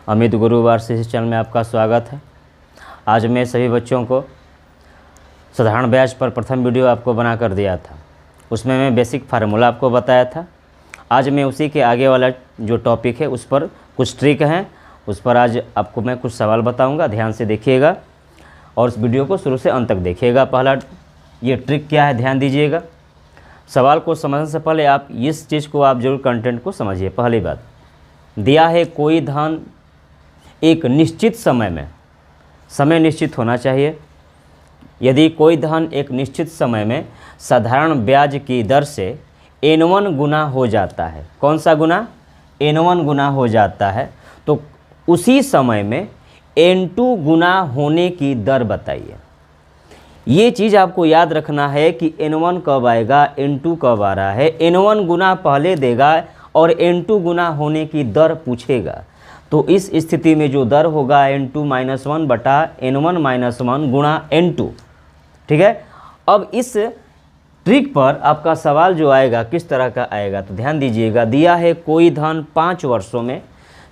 अमित गुरुवार से इस चैनल में आपका स्वागत है। आज मैं सभी बच्चों को साधारण ब्याज पर प्रथम वीडियो आपको बना कर दिया था। उसमें मैं बेसिक फार्मूला आपको बताया था। आज मैं उसी के आगे वाला जो टॉपिक है उस पर कुछ ट्रिक हैं, उस पर आज आपको मैं कुछ सवाल बताऊंगा। ध्यान से देखिएगा और इस वीडियो को शुरू से अंत तक देखिएगा। पहला ये ट्रिक क्या है, ध्यान दीजिएगा। सवाल को समझने से पहले आप इस चीज़ को आप जरूर कंटेंट को समझिए। पहली बात, दिया है कोई धन एक निश्चित समय में, समय निश्चित होना चाहिए। यदि कोई धन एक निश्चित समय में साधारण ब्याज की दर से n1 गुना हो जाता है, कौन सा गुना? n1 गुना हो जाता है, तो उसी समय में n2 गुना होने की दर बताइए। ये चीज़ आपको याद रखना है कि n1 कब आएगा, n2 कब आ रहा है। n1 गुना पहले देगा और n2 गुना होने की दर पूछेगा, तो इस स्थिति में जो दर होगा n2 - 1 बटा n1 - 1 गुणा n2। ठीक है। अब इस ट्रिक पर आपका सवाल जो आएगा किस तरह का आएगा, तो ध्यान दीजिएगा। दिया है कोई धन 5 वर्षों में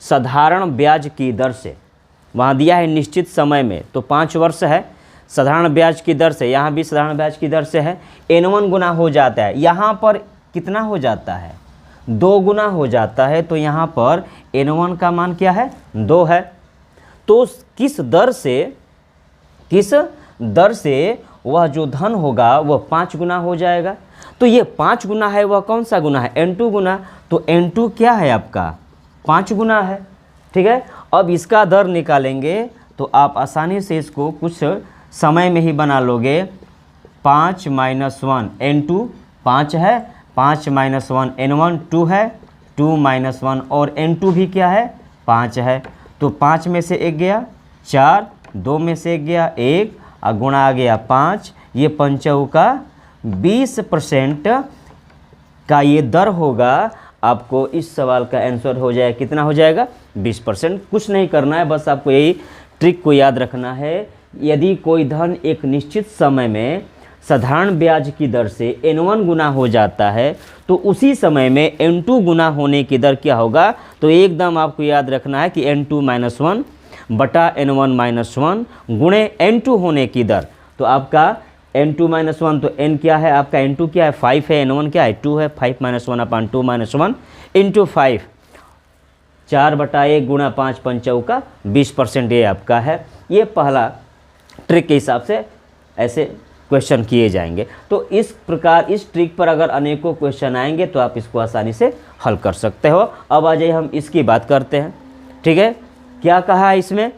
साधारण ब्याज की दर से, वहाँ दिया है निश्चित समय में, तो 5 वर्ष है साधारण ब्याज की दर से, यहाँ भी साधारण ब्याज की दर से है, n1 गुना हो जाता है। यहाँ पर कितना हो जाता है? 2 गुना हो जाता है, तो यहाँ पर n1 का मान क्या है? 2 है। तो किस दर से वह जो धन होगा वह 5 गुना हो जाएगा। तो ये 5 गुना है, वह कौन सा गुना है? n2 गुना। तो n2 क्या है आपका? 5 गुना है। ठीक है। अब इसका दर निकालेंगे तो आप आसानी से इसको कुछ समय में ही बना लोगे। 5 - 1 n2 5 है, 5 - 1 n1 2 है, 2 - 1 और n2 भी क्या है? 5 है। तो 5 में से 1 गया 4, 2 में से 1 गया 1 और गुणा आ गया 5। ये 5 का 20% का ये दर होगा। आपको इस सवाल का आंसर हो जाएगा, कितना हो जाएगा? 20%। कुछ नहीं करना है, बस आपको यही ट्रिक को याद रखना है। यदि कोई धन एक निश्चित समय में साधारण ब्याज की दर से n1 गुना हो जाता है, तो उसी समय में n2 गुना होने की दर क्या होगा? तो एकदम आपको याद रखना है कि n2 - 1 बटा n1 - 1 गुणे n2 होने की दर। तो आपका n2 - 1, तो n क्या है आपका? n2 क्या है? 5 है, n1 क्या है? 2 है। 5 - 1 अपन 2 - 1 इंटू 5, 4 बटा 1 गुणा 5 5 का 20% ये आपका है। ये पहला ट्रिक के हिसाब से ऐसे क्वेश्चन किए जाएंगे। तो इस प्रकार इस ट्रिक पर अगर अनेकों क्वेश्चन आएंगे तो आप इसको आसानी से हल कर सकते हो। अब आ जाइए हम इसकी बात करते हैं। ठीक है। क्या कहा है इसमें?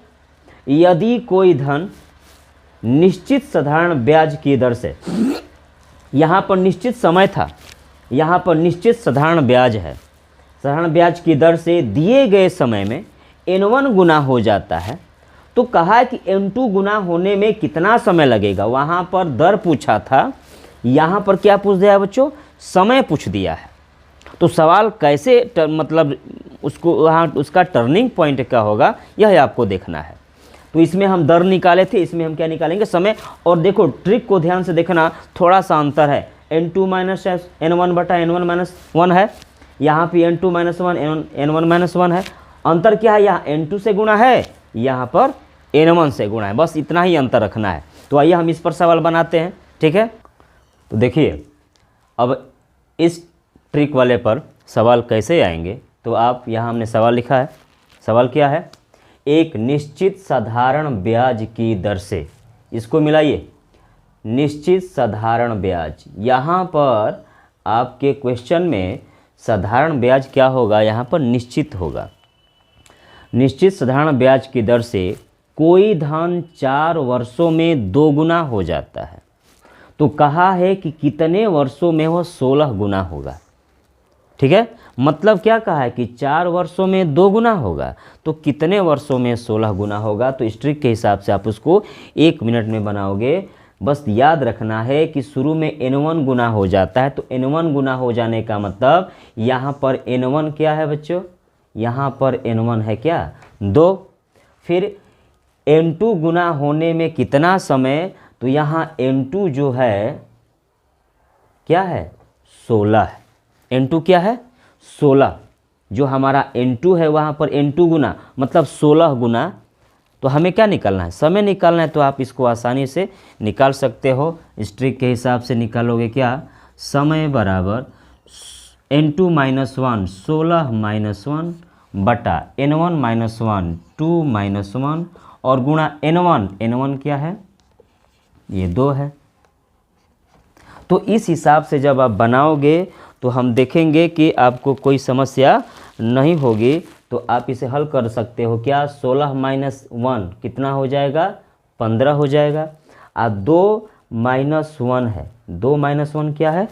यदि कोई धन निश्चित साधारण ब्याज की दर से, यहाँ पर निश्चित समय था, यहाँ पर निश्चित साधारण ब्याज है, साधारण ब्याज की दर से दिए गए समय में n1 गुना हो जाता है, तो कहा है कि n2 गुना होने में कितना समय लगेगा। वहाँ पर दर पूछा था, यहाँ पर क्या पूछ दिया है बच्चों? समय पूछ दिया है। तो सवाल कैसे मतलब उसको वहाँ उसका टर्निंग पॉइंट क्या होगा, यह आपको देखना है। तो इसमें हम दर निकाले थे, इसमें हम क्या निकालेंगे? समय। और देखो ट्रिक को ध्यान से देखना, थोड़ा सा अंतर है। n2 - n1 बटा n1 - 1 है, यहाँ पे n2 - 1 n1 - 1 है। अंतर क्या है? यहाँ n2 से गुणा है, यहाँ पर n1 से गुणा है। बस इतना ही अंतर रखना है। तो आइए हम इस पर सवाल बनाते हैं। ठीक है। तो देखिए अब इस ट्रिक वाले पर सवाल कैसे आएंगे, तो आप यहाँ हमने सवाल लिखा है। सवाल क्या है? एक निश्चित साधारण ब्याज की दर से, इसको मिलाइए, निश्चित साधारण ब्याज। यहाँ पर आपके क्वेश्चन में साधारण ब्याज क्या होगा? यहाँ पर निश्चित होगा। निश्चित साधारण ब्याज की दर से कोई धन 4 वर्षों में 2 गुना हो जाता है, तो कहा है कि कितने वर्षों में वह 16 गुना होगा। ठीक है। मतलब क्या कहा है कि 4 वर्षों में 2 गुना होगा, तो कितने वर्षों में 16 गुना होगा। तो इस ट्रिक के हिसाब से आप उसको 1 मिनट में बनाओगे। बस याद रखना है कि शुरू में n1 गुना हो जाता है, तो n1 गुना हो जाने का मतलब यहाँ पर n1 क्या है बच्चों? यहाँ पर n1 है क्या? 2। फिर n2 गुना होने में कितना समय? तो यहाँ n2 जो है क्या है? 16 है। n2 क्या है? 16। जो हमारा n2 है वहाँ पर n2 गुना मतलब 16 गुना, तो हमें क्या निकालना है, समय निकालना है। तो आप इसको आसानी से निकाल सकते हो, इस ट्रिक के हिसाब से निकालोगे क्या, समय बराबर n2 माइनस 1 16 माइनस 1 बटा n1 माइनस 1 2 माइनस 1 और गुणा n1 क्या है, ये 2 है। तो इस हिसाब से जब आप बनाओगे तो हम देखेंगे कि आपको कोई समस्या नहीं होगी। तो आप इसे हल कर सकते हो क्या, 16 माइनस 1 कितना हो जाएगा, 15 हो जाएगा। अब 2 माइनस 1 है, 2 माइनस 1 क्या है,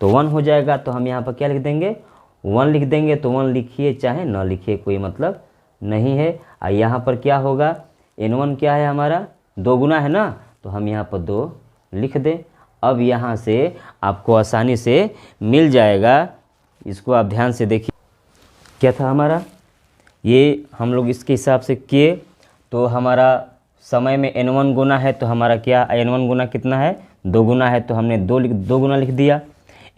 तो 1 हो जाएगा। तो हम यहाँ पर क्या लिख देंगे, 1 लिख देंगे। तो 1 लिखिए चाहे ना लिखिए कोई मतलब नहीं है। और यहाँ पर क्या होगा, n1 क्या है हमारा, 2 गुना है ना, तो हम यहाँ पर 2 लिख दें। अब यहाँ से आपको आसानी से मिल जाएगा। इसको आप ध्यान से देखिए, क्या था हमारा, ये हम लोग इसके हिसाब से किए तो हमारा समय में n1 गुना है, तो हमारा क्या n1 गुना कितना है, 2 गुना है, तो हमने 2 गुना लिख दिया।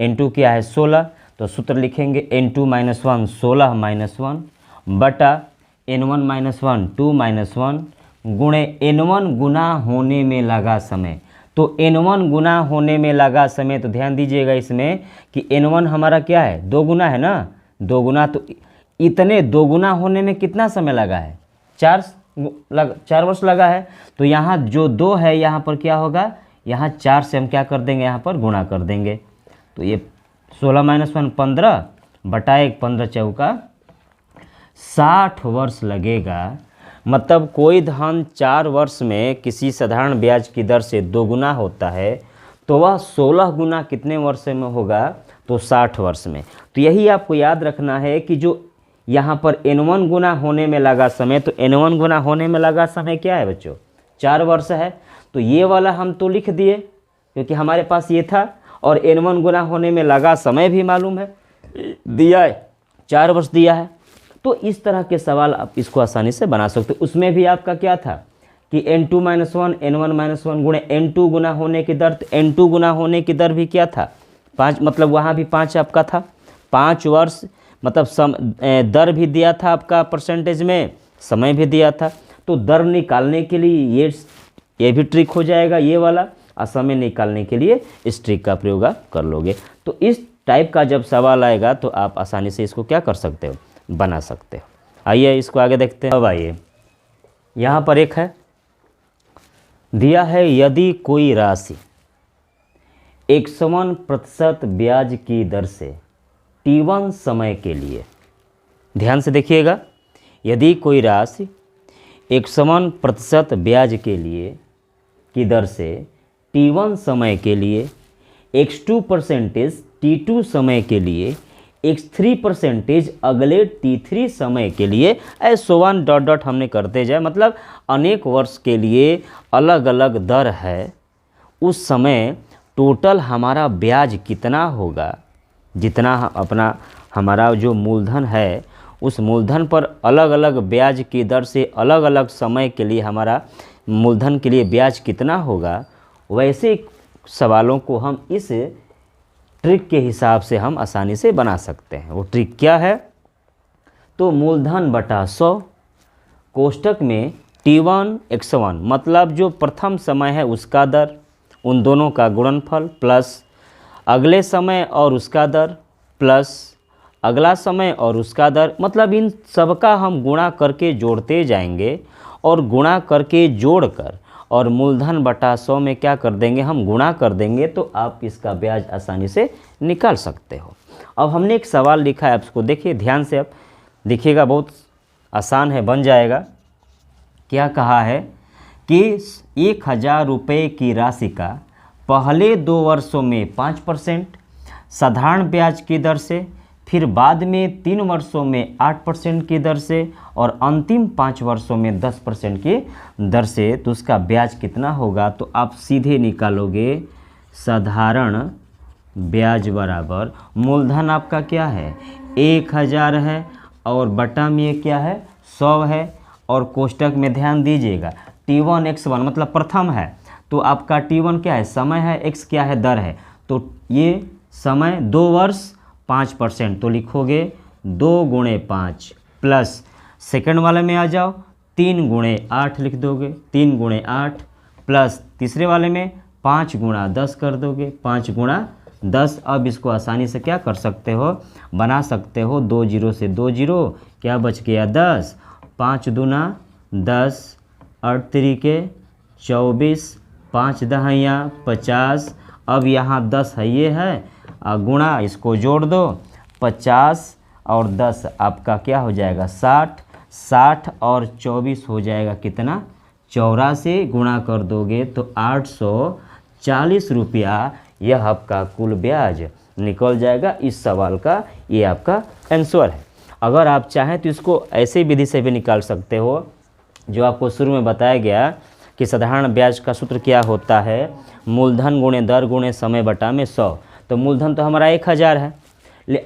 n2 क्या है 16, तो सूत्र लिखेंगे n2 माइनस 1 16 माइनस 1 बटा n1 माइनस 1 2 माइनस 1 गुणे n1 गुना होने में लगा समय। तो n1 गुना होने में लगा समय, तो ध्यान दीजिएगा इसमें कि n1 हमारा क्या है, 2 गुना है ना, 2 गुना। तो इतने 2 गुना होने में कितना समय लगा है, 4 वर्ष लगा है। तो यहाँ जो 2 है यहाँ पर क्या होगा, यहाँ 4 से हम क्या कर देंगे, यहाँ पर गुणा कर देंगे। तो ये 16 माइनस 1 15 बटा 1 15 चौका 60 वर्ष लगेगा। मतलब कोई धन 4 वर्ष में किसी साधारण ब्याज की दर से 2 गुना होता है, तो वह 16 गुना कितने वर्ष में होगा, तो 60 वर्ष में। तो यही आपको याद रखना है कि जो यहाँ पर n1 गुना होने में लगा समय, तो n1 गुना होने में लगा समय क्या है बच्चों, 4 वर्ष है। तो ये वाला हम तो लिख दिए क्योंकि हमारे पास ये था, और n1 गुना होने में लगा समय भी मालूम है, दिया है 4 वर्ष दिया है। तो इस तरह के सवाल आप इसको आसानी से बना सकते हो। उसमें भी आपका क्या था कि n2 माइनस 1 n1 माइनस 1 गुणे n2 गुना होने की दर, तो n2 गुना होने की दर भी क्या था 5, मतलब वहाँ भी 5 आपका था, 5 वर्ष मतलब दर भी दिया था आपका परसेंटेज में, समय भी दिया था। तो दर निकालने के लिए ये भी ट्रिक हो जाएगा ये वाला, और समय निकालने के लिए इस ट्रिक का प्रयोग कर लोगे। तो इस टाइप का जब सवाल आएगा तो आप आसानी से इसको क्या कर सकते हो, बना सकते हो। आइए इसको आगे देखते हैं। अब आइए यहाँ पर एक है दिया है, यदि कोई राशि 101% ब्याज की दर से T1 समय के लिए, ध्यान से देखिएगा, यदि कोई राशि 101% ब्याज के लिए की दर से T1 समय के लिए, x2% T2 समय के लिए, x3% अगले T3 समय के लिए, ऐसो वन डॉट डॉट हमने करते जाए। मतलब अनेक वर्ष के लिए अलग अलग दर है, उस समय टोटल हमारा ब्याज कितना होगा, जितना अपना हमारा जो मूलधन है उस मूलधन पर अलग अलग ब्याज की दर से अलग अलग समय के लिए हमारा मूलधन के लिए ब्याज कितना होगा, वैसे सवालों को हम इस ट्रिक के हिसाब से हम आसानी से बना सकते हैं। वो ट्रिक क्या है, तो मूलधन बटा 100 कोष्टक में T1 x1 मतलब जो प्रथम समय है उसका दर, उन दोनों का गुणनफल प्लस अगले समय और उसका दर प्लस अगला समय और उसका दर, मतलब इन सबका हम गुणा करके जोड़ते जाएंगे और गुणा करके जोड़कर और मूलधन बटा 100 में क्या कर देंगे, हम गुणा कर देंगे। तो आप इसका ब्याज आसानी से निकाल सकते हो। अब हमने एक सवाल लिखा है, आप इसको देखिए ध्यान से, आप देखिएगा बहुत आसान है, बन जाएगा। क्या कहा है कि 1000 रुपये की राशि का पहले 2 वर्षों में 5% साधारण ब्याज की दर से, फिर बाद में 3 वर्षों में 8% की दर से और अंतिम 5 वर्षों में 10% की दर से, तो उसका ब्याज कितना होगा। तो आप सीधे निकालोगे साधारण ब्याज बराबर मूलधन आपका क्या है 1000 है और बटा में क्या है 100 है, और कोष्टक में ध्यान दीजिएगा T1 x1 मतलब प्रथम है, तो आपका T1 क्या है, समय है, x क्या है, दर है। तो ये समय 2 वर्ष 5%, तो लिखोगे 2 गुणे 5 प्लस सेकंड वाले में आ जाओ 3 गुणे 8 लिख दोगे, 3 गुणे 8 प्लस तीसरे वाले में 5 गुणा 10 कर दोगे, 5 गुणा 10। अब इसको आसानी से क्या कर सकते हो, बना सकते हो, 2 जीरो से 2 जीरो, क्या बच गया 10, 5 दूना 10, 8 तिरिके 24, 5 दहाइयाँ 50। अब यहाँ 10 है ये है, गुणा इसको जोड़ दो, 50 और 10 आपका क्या हो जाएगा 60, 60 और 24 हो जाएगा कितना 84, गुणा कर दोगे तो 840 रुपया यह आपका कुल ब्याज निकल जाएगा। इस सवाल का ये आपका आंसर है। अगर आप चाहें तो इसको ऐसे विधि से भी निकाल सकते हो जो आपको शुरू में बताया गया कि साधारण ब्याज का सूत्र क्या होता है, मूलधन गुणे दर गुणे समय बटा में 100। तो मूलधन तो हमारा 1000 है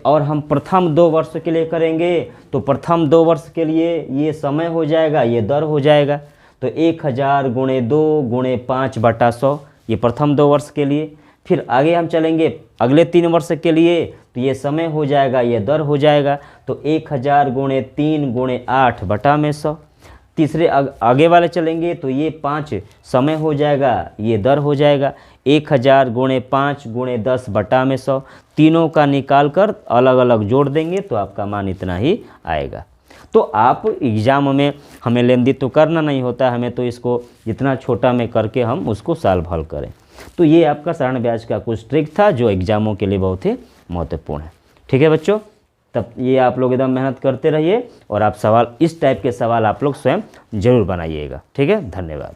और हम प्रथम 2 वर्ष के लिए करेंगे तो प्रथम 2 वर्ष के लिए ये समय हो जाएगा, ये दर हो जाएगा। तो 1000 गुणे 2 गुणे 5 बटा 100 ये प्रथम 2 वर्ष के लिए। फिर आगे हम चलेंगे अगले 3 वर्ष के लिए तो ये समय हो जाएगा, ये दर हो जाएगा। तो 1000 गुणे 3 गुणे 8 बटा में 100। तीसरे आगे वाले चलेंगे तो ये 5 समय हो जाएगा, ये दर हो जाएगा। 1000 गुणे 5 गुणे 10 बटा में 100। तीनों का निकाल कर अलग अलग जोड़ देंगे तो आपका मान इतना ही आएगा। तो आप एग्ज़ाम में हमें लेनदेन तो करना नहीं होता, हमें तो इसको जितना छोटा में करके हम उसको सॉल्व हल करें। तो ये आपका साधारण ब्याज का कुछ ट्रिक था जो एग्ज़ामों के लिए बहुत ही महत्वपूर्ण है। ठीक है बच्चों, तब ये आप लोग एकदम मेहनत करते रहिए और आप सवाल इस टाइप के सवाल आप लोग स्वयं जरूर बनाइएगा। ठीक है, धन्यवाद।